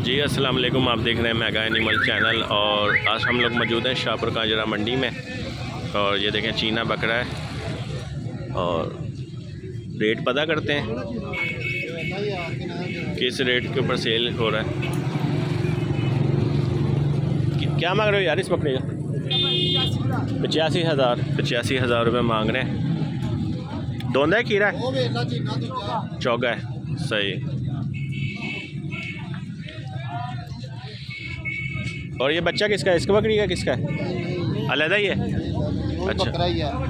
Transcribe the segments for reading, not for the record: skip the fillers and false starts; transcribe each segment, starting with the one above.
जी अस्सलाम वालेकुम, आप देख रहे हैं मेगा एनिमल चैनल। और आज हम लोग मौजूद हैं शाहपुर कांजरा मंडी में। और ये देखें चीना बकरा है और रेट पता करते हैं किस रेट के ऊपर सेल हो रहा है। क्या मांग रहे हो यार इस बकरे का? 85,000 रुपये मांग रहे हैं। दोंदा है खीरा है? चौगा है, सही। और ये बच्चा किसका है? इसका बकरी का किसका है? अलग ही है।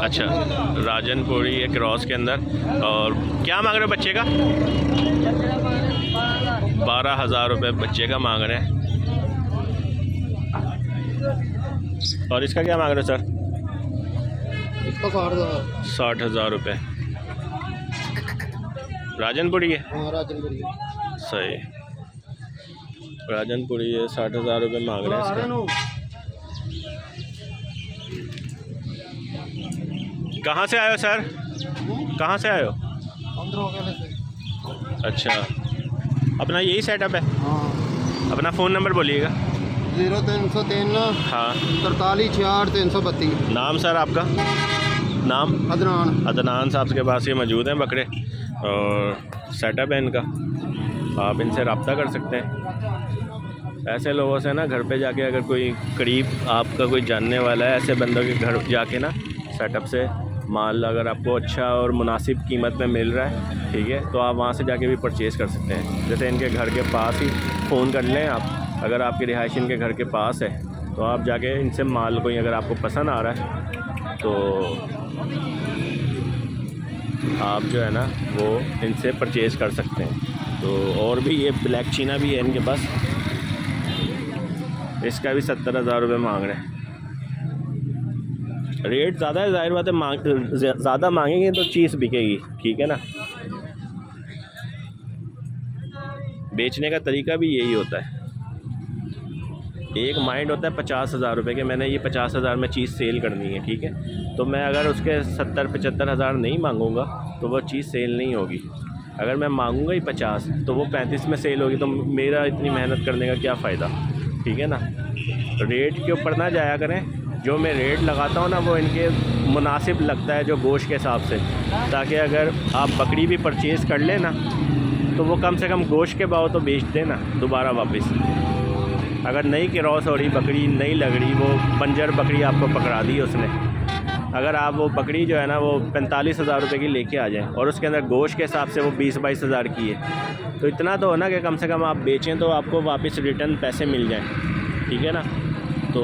अच्छा, राजनपुरी है क्रॉस के अंदर। और क्या मांग रहे हो बच्चे का? 12,000 रुपये बच्चे का मांग रहे हैं। और इसका क्या मांग रहे हो सर? इसका 60,000 रुपये। राजनपुरी है? राजनपुरी सही, राजनपुरी है। 60,000 रुपये मांग रहे हैं इसका। कहाँ से आए हो सर? कहाँ से आए हो? अच्छा, अपना यही सेटअप है? अपना फ़ोन नंबर बोलिएगा। 0303 हाँ 43 332। नाम सर आपका? नाम? अदनान साहब के पास ये मौजूद हैं बकरे और सेटअप है इनका। आप इनसे रब्ता कर सकते हैं। ऐसे लोगों से ना घर पे जाके, अगर कोई करीब आपका कोई जानने वाला है, ऐसे बंदों के घर जाके ना सेटअप से माल अगर आपको अच्छा और मुनासिब कीमत में मिल रहा है, ठीक है, तो आप वहाँ से जाके भी परचेज़ कर सकते हैं। जैसे इनके घर के पास ही फ़ोन कर लें आप, अगर आपकी रिहाइश इनके घर के पास है तो आप जाके इनसे माल कोई अगर आपको पसंद आ रहा है तो आप जो है ना वो इनसे परचेज़ कर सकते हैं। तो और भी ये ब्लैक चीना भी है इनके पास, इसका भी 70,000 रुपये मांग रहे हैं। रेट ज़्यादा है, ज़ाहिर बात है, ज़्यादा मांगेंगे तो चीज़ बिकेगी, ठीक है ना। बेचने का तरीका भी यही होता है। एक माइंड होता है 50,000 रुपये के, मैंने ये 50,000 में चीज़ सेल करनी है, ठीक है। तो मैं अगर उसके 70-75,000 नहीं मांगूंगा तो वो चीज़ सेल नहीं होगी। अगर मैं मांगूंगा ही 50 तो वो 35 में सेल होगी, तो मेरा इतनी मेहनत करने का क्या फ़ायदा, ठीक है ना। रेट के ऊपर ना जाया करें। जो मैं रेट लगाता हूँ ना वो इनके मुनासिब लगता है, जो गोश्त के हिसाब से, ताकि अगर आप बकरी भी परचेज़ कर लें ना तो वो कम से कम गोश्त के भाव तो बेच देना दोबारा वापस। अगर नई क्रॉस हो रही बकरी, नहीं लग रही, वो बंजर बकरी आपको पकड़ा दी उसने, अगर आप वो बकरी जो है ना वो 45,000 रुपये की लेके आ जाएं और उसके अंदर गोश्त के हिसाब से वो 20-22 हज़ार की है, तो इतना तो हो ना कि कम से कम आप बेचें तो आपको वापस रिटर्न पैसे मिल जाएं, ठीक है ना। तो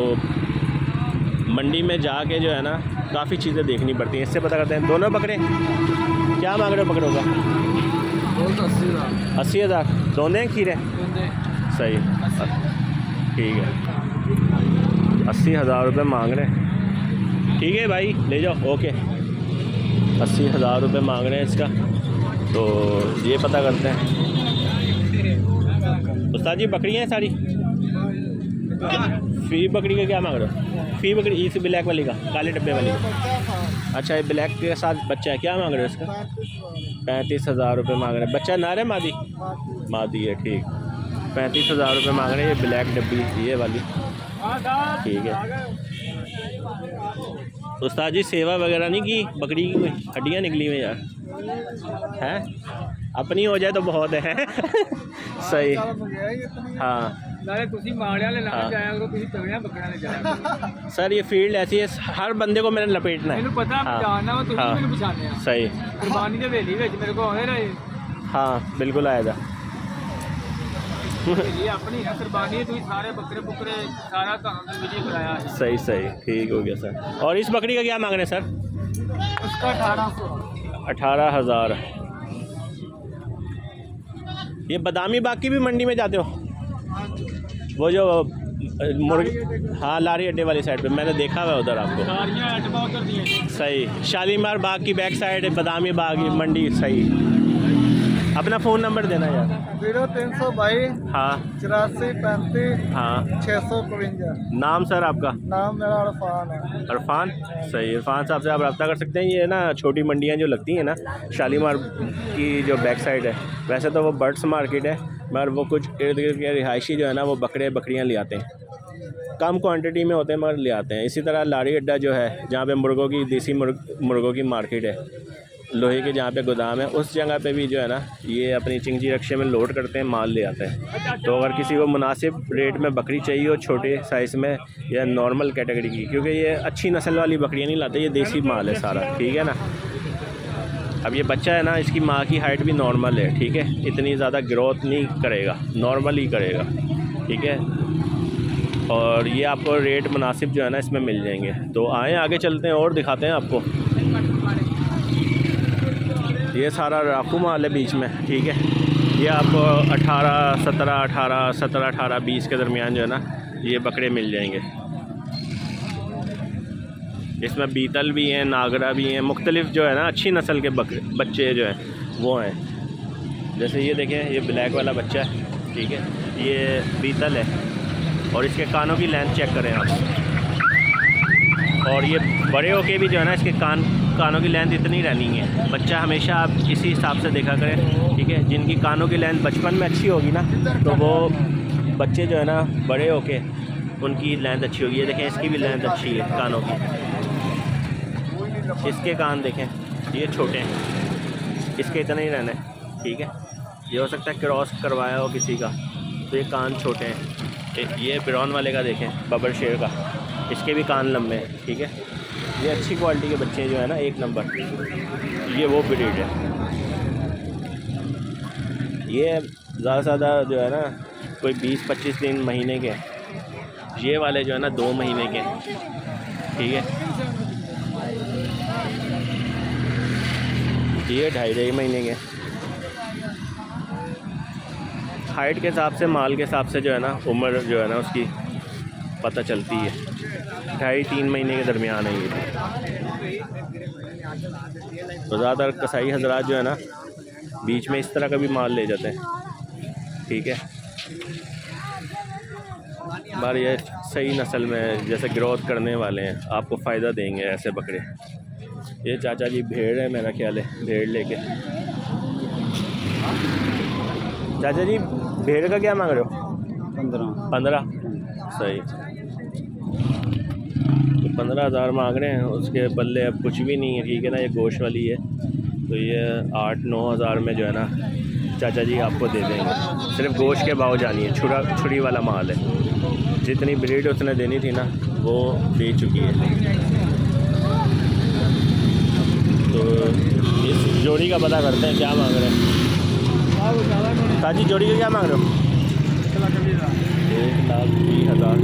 मंडी में जाके जो है ना काफ़ी चीज़ें देखनी पड़ती हैं, इससे पता करते हैं। दोनों बकरे क्या मांग रहे हो बकरों का? 80,000। दोनों खीरे? सही, ठीक है। 80,000 रुपये मांग रहे हैं, ठीक है भाई, ले जाओ, ओके। 80,000 रुपये मांग रहे हैं इसका, तो ये पता करते हैं। उस्ताद जी बकरियाँ हैं सारी? फी बकरी का क्या मांग रहे हो? फी बकरी इस ब्लैक वाली का, काले डब्बे वाली का? अच्छा, ये ब्लैक के साथ बच्चा है, क्या मांग रहे हो इसका? 35,000 रुपये मांग रहे हैं। बच्चा नार है मादी? मादी है, ठीक। 35,000 रुपये मांग रहे हैं। ये ब्लैक डब्बी ये वाली, ठीक है। उस्ताद जी सेवा वगैरह नहीं की बकरी की? कोई हड्डियाँ निकली हुई यार हैं? अपनी हो जाए तो बहुत है। सही, हाँ। सर ये फील्ड ऐसी है, हर बंदे को मैंने लपेटना है। हाँ सही, हाँ बिल्कुल आया था। सही सही, ठीक हो गया सर। और इस बकरी का क्या मांग रहे हैं सर? उसका 18,000। ये बादामी बाग की भी मंडी में जाते हो? वो जो मुर्गी, हाँ लारी अड्डे वाली साइड पे मैंने देखा हुआ उधर आपको। सही, शालीमार बाग की बैक साइड बादामी बाग मंडी, सही। अपना फ़ोन नंबर देना यार। 0322 हाँ 84 35 हाँ। 652। नाम सर आपका? नाम मेरा अरफान है। इरफान, सही। इरफान साहब से आप रब्ता कर सकते हैं। ये ना छोटी मंडियाँ जो लगती हैं ना शालीमार की जो बैक साइड है, वैसे तो वो बर्ड्स मार्केट है, मगर वो कुछ इर्द गिर्द के रिहायशी जो है ना वो बकरियाँ ले आते हैं, कम क्वांटिटी में होते हैं मगर ले आते हैं। इसी तरह लाड़ी अड्डा जो है जहाँ पे मुर्गों की देसी मुर्गों की मार्केट है, लोहे के जहाँ पे गोदाम है, उस जगह पे भी जो है ना ये अपनी चिंगी रक्शे में लोड करते हैं, माल ले आते हैं। तो अगर किसी को मुनासिब रेट में बकरी चाहिए हो छोटे साइज़ में या नॉर्मल कैटेगरी की, क्योंकि ये अच्छी नस्ल वाली बकरियाँ नहीं लाते, ये देसी माल है सारा, ठीक है ना। अब ये बच्चा है ना, इसकी माँ की हाइट भी नॉर्मल है, ठीक है, इतनी ज़्यादा ग्रोथ नहीं करेगा, नॉर्मल ही करेगा, ठीक है। और ये आपको रेट मुनासिब जो है ना इसमें मिल जाएंगे। तो आएँ आगे चलते हैं और दिखाते हैं आपको। ये सारा राखू माल है बीच में, ठीक है। ये आपको 17, 20 के दरमियान जो है ना ये बकरे मिल जाएंगे। इसमें बीतल भी हैं, नागरा भी हैं, मुख्तलिफ जो है ना अच्छी नस्ल के बच्चे जो हैं वो हैं। जैसे ये देखें, ये ब्लैक वाला बच्चा है, ठीक है, ये बीतल है और इसके कानों की लेंथ चेक करें आप। और ये बड़े होके भी जो है ना इसके कानों की लेंथ इतनी रहनी है। बच्चा हमेशा आप इसी हिसाब से देखा करें, ठीक है। जिनकी कानों की लेंथ बचपन में अच्छी होगी ना तो वो बच्चे जो है ना बड़े होके उनकी लेंथ अच्छी होगी। ये देखें, इसकी भी लेंथ अच्छी है कानों की। इसके कान देखें, ये छोटे हैं, इसके इतने ही रहने, ठीक है। ये हो सकता है क्रॉस करवाया हो किसी का, तो ये कान छोटे हैं। ये बिरौन वाले का देखें, बबर शेर का, इसके भी कान लंबे हैं, ठीक है। ये अच्छी क्वालिटी के बच्चे जो है ना, एक नंबर, ये वो ब्रीड है। ये ज़्यादा से ज़्यादा जो है ना कोई 20-25 दिन महीने के, ये वाले जो है ना 2 महीने के, ठीक है। ये 2.5 महीने के। हाइट के हिसाब से, माल के हिसाब से जो है ना उम्र जो है ना उसकी पता चलती है। 2.5-3 महीने के दरमियान है ये। तो ज़्यादातर कसाई हजरात जो है ना बीच में इस तरह का भी माल ले जाते हैं, ठीक है। बार ये सही नस्ल में जैसे ग्रोथ करने वाले हैं, आपको फ़ायदा देंगे ऐसे बकरे। ये चाचा जी भेड़ है मेरा ख्याल है, भेड़ लेके। चाचा जी भेड़ का क्या मांग रहे हो? 15। सही, तो 15,000 मांग रहे हैं। उसके बल्ले अब कुछ भी नहीं है, ठीक है ना। ये गोश्त वाली है, तो ये 8-9 हज़ार में जो है ना चाचा जी आपको दे देंगे। सिर्फ गोश्त के भाव जानिए, छुरी वाला माल है। जितनी ब्रीड उसने देनी थी ना वो दे चुकी है। तो इस जोड़ी का पता करते हैं क्या मांग रहे हैं। ताजी जोड़ी का क्या मांग रहे हो? 1,20,000।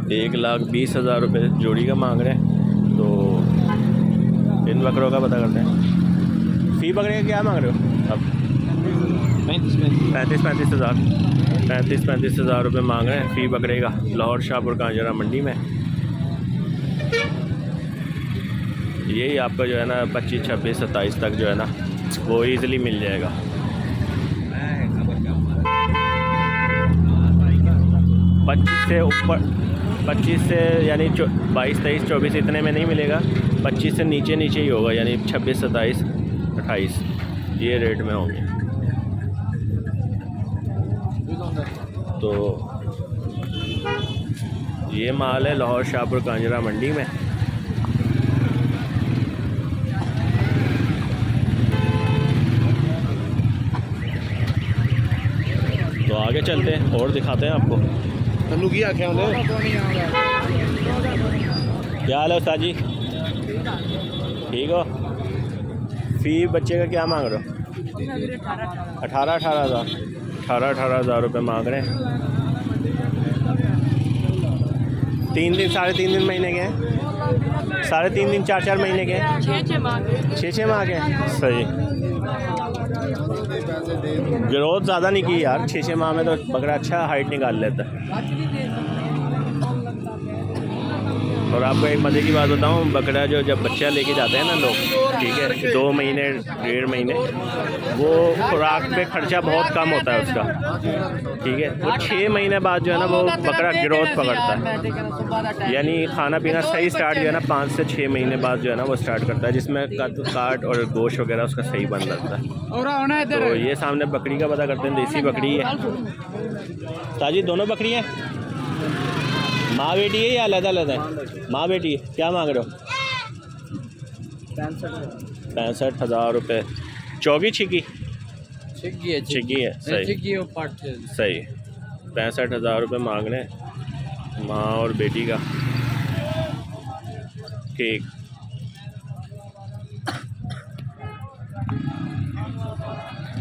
$1,20,000 रुपये जोड़ी का मांग रहे हैं। तो इन बकरों का पता करते हैं। फी बकरे का क्या मांग रहे हो अब? 35,000 रुपये मांग रहे हैं फ़ी बकरे का, लाहौर शाहपुर कांजरा मंडी में। यही आपका जो है ना 25, 26, 27 तक जो है ना वो ईज़िली मिल जाएगा। पच्चीस से यानी 22, 23, 24 इतने में नहीं मिलेगा। 25 से नीचे ही होगा, यानी 26, 27, 28 ये रेट में होंगे। तो ये माल है लाहौर शाहपुर कांजरा मंडी में। तो आगे चलते हैं और दिखाते हैं आपको। क्या हाल है उस्ताद जी? ठीक हो? फ़ी बच्चे का क्या मांग रहे हो? 18,000 रुपये मांग रहे हैं। 3 दिन, 3.5 दिन महीने के हैं, 3.5 दिन, 4 महीने के हैं, 6 माह के। सही, ग्रोथ ज़्यादा नहीं की यार। 6 माह में तो बकरा अच्छा हाइट निकाल लेता है। और आपको एक मज़े की बात बताऊं, बकरा जो जब बच्चा लेके जाते हैं ना लोग, ठीक है, 2 महीने 1.5 महीने, वो खुराक पे खर्चा बहुत कम होता है उसका, ठीक है। वो 6 महीने बाद जो है ना वो बकरा ग्रोथ पकड़ता है, यानी खाना पीना सही स्टार्ट जो है ना 5 से 6 महीने बाद जो है ना वो स्टार्ट करता है, जिसमें काट और गोश्त वगैरह उसका सही बन जाता है। तो ये सामने बकरी का पता करते हैं, देसी बकरी है। ताजी दोनों बकरी हैं, माँ बेटी है या अलग-अलग है? माँ बेटी है। क्या मांग रहे हो? 65,000 रुपये। चौकी छिकी छिकी है, सही सही। 65,000 रुपये मांग रहे हैं माँ और बेटी का केक।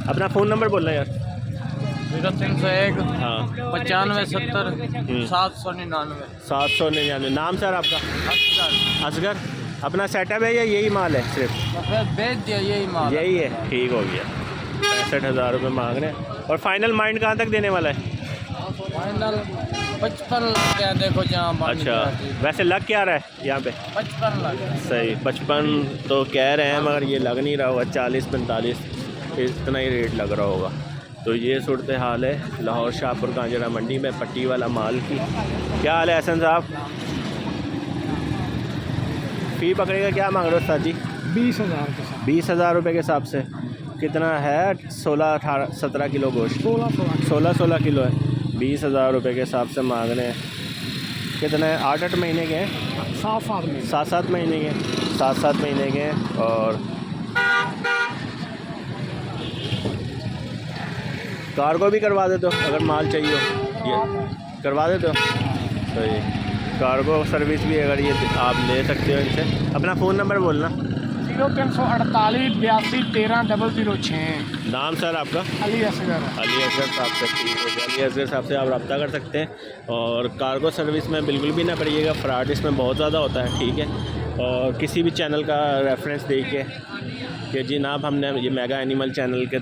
अपना फ़ोन नंबर बोलना यार। 0301 हाँ 95 70 799। 799। नाम सर आपका? असगर। अपना सेटअप है या यही माल है सिर्फ? बेच दिया, यही माल यही है, ठीक हो गया। 65,000 रुपये मांग रहे हैं। और फाइनल माइंड कहाँ तक देने वाला है? फाइनल 55 लाख है, देखो जहाँ। अच्छा, वैसे लग क्या रहा है यहाँ पे? 55 लाख सही 55 तो कह रहे हैं, मगर ये लग नहीं रहा होगा, 40-45 इतना ही रेट लग रहा होगा। तो ये सूरत हाल है लाहौर शाहपुर कांजरा मंडी में पट्टी वाला माल की। क्या हाल है हसन साहब? फी बकरे का क्या मांग रहे हो साजी? 20,000 20,000 रुपये के हिसाब से कितना है? 16-17 किलो गोश्त, 16 किलो है। 20,000 रुपये के हिसाब से मांग रहे हैं। कितना है? 8-8 महीने के हैं, 7-7 महीने के, 7-7 महीने के हैं। और कार्गो भी करवा देते हो अगर माल चाहिए हो, ये करवा देते हो। तो ये कार्गो सर्विस भी अगर ये आप ले सकते हो इनसे। अपना फ़ोन नंबर बोलना। 0348 82 13 006। नाम सर आपका? अली असगर। अली असगर साहब से, ठीक हो गया। अली असगर साहब से आप रब्ता कर सकते हैं। और कार्गो सर्विस में बिल्कुल भी ना पड़िएगा, फ्रॉड इसमें बहुत ज़्यादा होता है, ठीक है। और किसी भी चैनल का रेफरेंस दे के कि जनाब हमने ये मेगा एनिमल चैनल के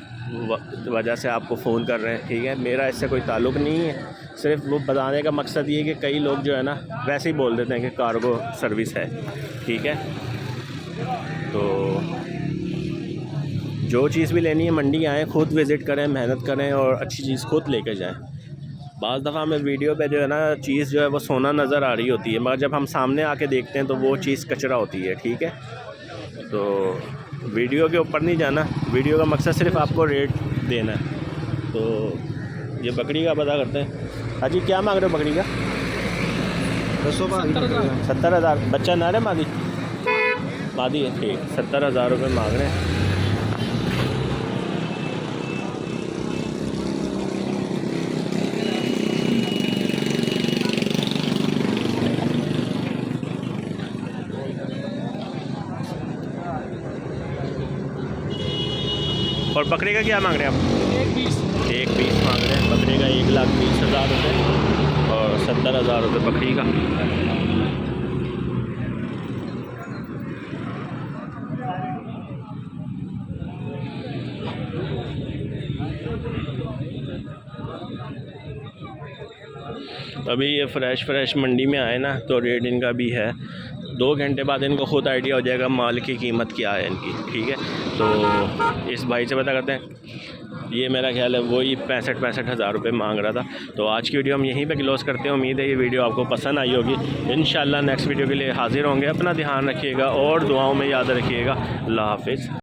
वजह से आपको फ़ोन कर रहे हैं, ठीक है। मेरा इससे कोई ताल्लुक़ नहीं है, सिर्फ वो बताने का मकसद ये है कि कई लोग जो है ना वैसे ही बोल देते हैं कि कार्गो सर्विस है, ठीक है। तो जो चीज़ भी लेनी है मंडी आएँ, खुद विज़िट करें, मेहनत करें और अच्छी चीज़ खुद लेकर जाएं। बाज़ दफ़ा हमें वीडियो पे जो है ना चीज़ जो है वो सोना नज़र आ रही होती है, मगर जब हम सामने आके देखते हैं तो वो चीज़ कचरा होती है, ठीक है। तो वीडियो के ऊपर नहीं जाना, वीडियो का मकसद सिर्फ आपको रेट देना है। तो ये बकरी का पता करते हैं। हाजी क्या मांग रहे हो बकरी का? 70,000। बच्चा ना रहे? मादी है, ठीक। 70,000 रुपये मांग रहे हैं। और बकरे का क्या मांग रहे हैं आप? 1,20 मांग रहे हैं बकरे का। 1,20,000 रुपये और 70,000 रुपये बकरी का। अभी ये फ्रेश मंडी में आए ना, तो रेट इनका भी है। 2 घंटे बाद इनको खुद आइडिया हो जाएगा माल की कीमत क्या है इनकी, ठीक है। तो इस भाई से पता करते हैं। ये मेरा ख्याल है वही 65,000 रुपये मांग रहा था। तो आज की वीडियो हम यहीं पे क्लोज़ करते हैं। उम्मीद है ये वीडियो आपको पसंद आई होगी। इंशाल्लाह नेक्स्ट वीडियो के लिए हाज़िर होंगे। अपना ध्यान रखिएगा और दुआओं में याद रखिएगा। अल्लाह हाफ़िज़।